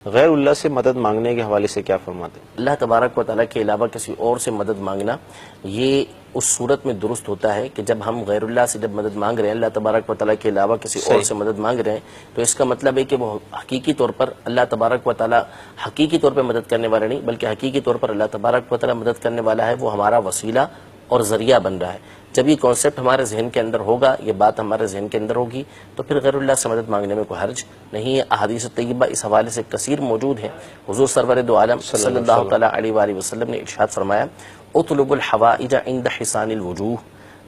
غیر اللہ سے مدد مانگنے کے حوالے سے کیا فرماتے ہیں؟ اللہ تبارک و تعالیٰ کے علاوہ کسی اور سے مدد مانگنا یہ اس صورت میں درست ہوتا ہے کہ جب ہم غیر اللہ سے جب مدد مانگ رہے ہیں، اللہ تبارک و تعالیٰ کے علاوہ کسی اور سے مدد مانگ رہے ہیں، تو اس کا مطلب ہے کہ وہ حقیقی طور پر اللہ تبارک و تعالیٰ حقیقی طور پہ مدد کرنے والا نہیں، بلکہ حقیقی طور پر اللہ تبارک و تعالیٰ مدد کرنے والا ہے، وہ ہمارا وسیلہ اور ذریعہ بن رہا ہے۔ جب یہ کانسیپٹ ہمارے ذہن کے اندر ہوگا، یہ بات ہمارے ذہن کے اندر ہوگی، تو پھر غیر اللہ سے مدد مانگنے میں کوئی حرج نہیں ہے۔ احادیث طیبہ اس حوالے سے کثیر موجود ہیں۔ حضور سرور دو عالم صلی اللہ تعالیٰ علیہ وآلہ وسلم نے ارشاد فرمایا، اطلب الحوائج عند حسان الوجوہ،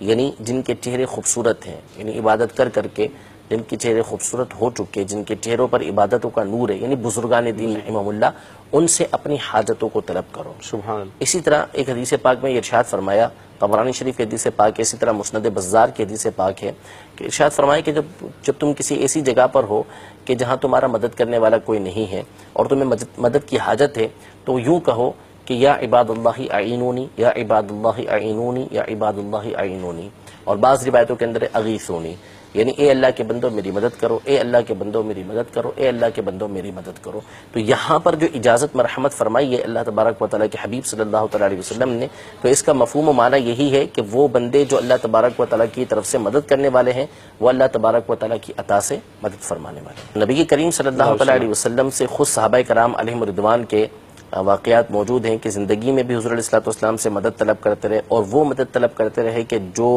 یعنی جن کے چہرے خوبصورت ہیں، یعنی عبادت کر کر کے جن کے چہرے خوبصورت ہو چکے، جن کے چہروں پر عبادتوں کا نور ہے، یعنی بزرگان دین رحمہم اللہ، ان سے اپنی حاجتوں کو طلب کرو۔ سبحان اللہ۔ اسی طرح ایک حدیث پاک میں یہ ارشاد فرمایا، طبرانی شریف کی حدیث پاک ہے، اسی طرح مسند بزار کی حدیث پاک ہے کہ ارشاد فرمایا کہ جب تم کسی ایسی جگہ پر ہو کہ جہاں تمہارا مدد کرنے والا کوئی نہیں ہے اور تمہیں مدد کی حاجت ہے، تو یوں کہو کہ یا عباد اللہ اعینونی، یا عباد اللہ اعینونی، یا عباد اللہ اعینونی، اور بعض روایتوں کے اندر اغیثونی، یعنی اے اللہ کے بندو میری مدد کرو، اے اللہ کے بندو میری مدد کرو، اے اللہ کے بندو میری مدد کرو۔ تو یہاں پر جو اجازت مرحمت فرمائی ہے اللہ تبارک و تعالیٰ کے حبیب صلی اللہ تعالیٰ علیہ وسلم نے، تو اس کا مفہوم و معنی یہی ہے کہ وہ بندے جو اللہ تبارک و تعالیٰ کی طرف سے مدد کرنے والے ہیں، وہ اللہ تبارک و تعالیٰ کی عطا سے مدد فرمانے والے ہیں۔ نبی کریم صلی اللہ تعالیٰ علیہ وسلم سے خود صحابہ کرام علیہم رضوان کے واقعات موجود ہیں کہ زندگی میں بھی حضور علیہ الصلوۃ والسلام سے مدد طلب کرتے رہے، اور وہ مدد طلب کرتے رہے کہ جو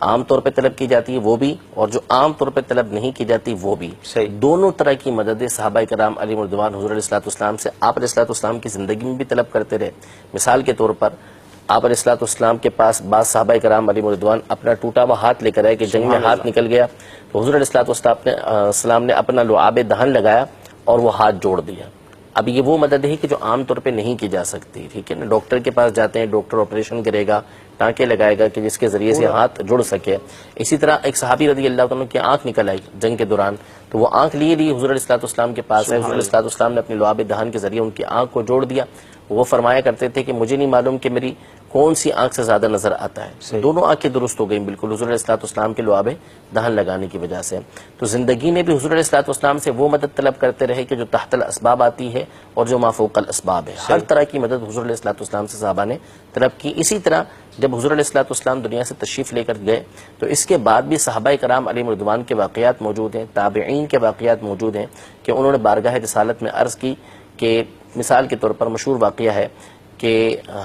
عام طور پہ طلب کی جاتی ہے وہ بھی، اور جو عام طور پہ طلب نہیں کی جاتی وہ بھی۔ دونوں طرح کی مدد صحابہ کرام علیہم رضوان حضور علیہ الصلوۃ والسلام سے آپ علیہ الصلوۃ والسلام کی زندگی میں بھی طلب کرتے رہے۔ مثال کے طور پر آپ علیہ الصلوۃ والسلام کے پاس بعض صحابہ کرام علیہم رضوان اپنا ٹوٹا ہوا ہاتھ لے کر آئے کہ جنگ میں ہاتھ نکل گیا، تو حضور علیہ الصلوۃ والسلام نے اپنا لعاب دہن لگایا اور وہ ہاتھ جوڑ دیا۔ اب یہ وہ مدد ہے کہ جو عام طور پہ نہیں کی جا سکتی، ٹھیک ہے نا۔ ڈاکٹر کے پاس جاتے ہیں، ڈاکٹر آپریشن کرے گا، ٹانکے لگائے گا کہ جس کے ذریعے سے ہاتھ جڑ سکے۔ اسی طرح ایک صحابی رضی اللہ عنہ کی آنکھ نکل آئی جنگ کے دوران، تو وہ آنکھ لیے حضور علیہ الصلوۃ والسلام کے پاس ہے، حضور علیہ الصلوۃ والسلام نے اپنے لعاب دہن کے ذریعے ان کی آنکھ کو جوڑ دیا۔ وہ فرمایا کرتے تھے کہ مجھے نہیں معلوم کہ میری کون سی آنکھ سے زیادہ نظر آتا ہے، دونوں آنکھیں درست ہو گئیں بالکل حضور علیہ الصلوۃ والسلام کے لعاب دہن لگانے کی وجہ سے۔ تو زندگی میں بھی حضور علیہ الصلوۃ والسلام سے وہ مدد طلب کرتے رہے کہ جو تحت الاسباب آتی ہے اور جو ما فوق الاسباب ہے، ہر طرح کی مدد حضور علیہ الصلوۃ والسلام سے صحابہ نے طلب کی۔ اسی طرح جب حضور علیہ الصلوۃ والسلام دنیا سے تشریف لے کر گئے، تو اس کے بعد بھی صحابہ کرام علیہم رضوان کے واقعات موجود ہیں، تابعین کے واقعات موجود ہیں کہ انہوں نے بارگاہ رسالت میں عرض کی کہ مثال کے طور پر مشہور واقعہ ہے کہ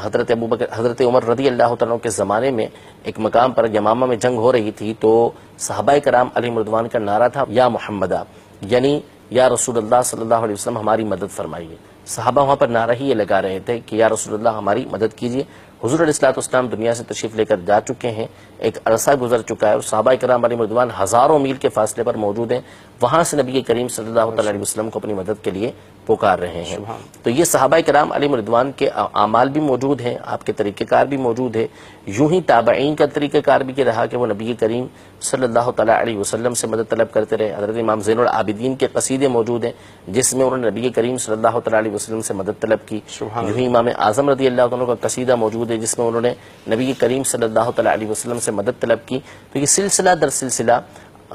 حضرت عمر رضی اللہ عنہ کے زمانے میں ایک مقام پر یمامہ میں جنگ ہو رہی تھی، تو صحابہ کرام علیہم رضوان کا نعرہ تھا یا محمدہ، یعنی یا رسول اللہ صلی اللہ علیہ وسلم ہماری مدد فرمائیے۔ صحابہ وہاں پر نعرہ ہی یہ لگا رہے تھے کہ یا رسول اللہ ہماری مدد کیجیے۔ حضور علیہ الصلوۃ والسلام دنیا سے تشریف لے کر جا چکے ہیں، ایک عرصہ گزر چکا ہے، اور صحابہ کرام علیہم رضوان ہزاروں میل کے فاصلے پر موجود ہیں، وہاں سے نبی کریم صلی اللہ تعالیٰ علیہ وسلم کو اپنی مدد کے لیے پکار رہے ہیں۔ تو یہ صحابہ کرام علیہم رضوان کے اعمال بھی موجود ہیں، آپ کے طریقہ کار بھی موجود ہے۔ یوں ہی تابعین کا طریقہ کار بھی یہ رہا کہ وہ نبی کریم صلی اللہ تعالیٰ علیہ وسلم سے مدد طلب کرتے رہے۔ حضرت امام زین العابدین کے قصیدے موجود ہیں جس میں انہوں نے نبی کریم صلی اللہ تعالیٰ علیہ وسلم سے مدد طلب کی۔ یوں ہی امام اعظم رضی اللہ عنہ کا قصیدہ موجود ہے جس میں انہوں نے نبی کریم صلی اللہ تعالیٰ علیہ وسلم سے مدد طلب کی۔ تو یہ سلسلہ در سلسلہ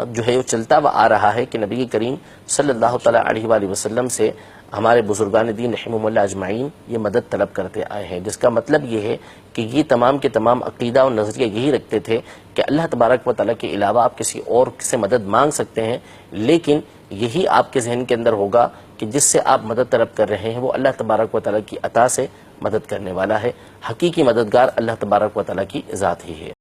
جو ہے وہ چلتا ہوا آ رہا ہے کہ نبی کریم صلی اللہ تعالیٰ علیہ وآلہ وسلم سے ہمارے بزرگان دین رحمہم اللہ اجمعین یہ مدد طلب کرتے آئے ہیں، جس کا مطلب یہ ہے کہ یہ تمام کے تمام عقیدہ اور نظریہ یہی رکھتے تھے کہ اللہ تبارک و تعالیٰ کے علاوہ آپ کسی اور سے مدد مانگ سکتے ہیں، لیکن یہی آپ کے ذہن کے اندر ہوگا کہ جس سے آپ مدد طلب کر رہے ہیں وہ اللہ تبارک و تعالیٰ کی عطا سے مدد کرنے والا ہے۔ حقیقی مددگار اللہ تبارک و تعالیٰ کی ذات ہی ہے۔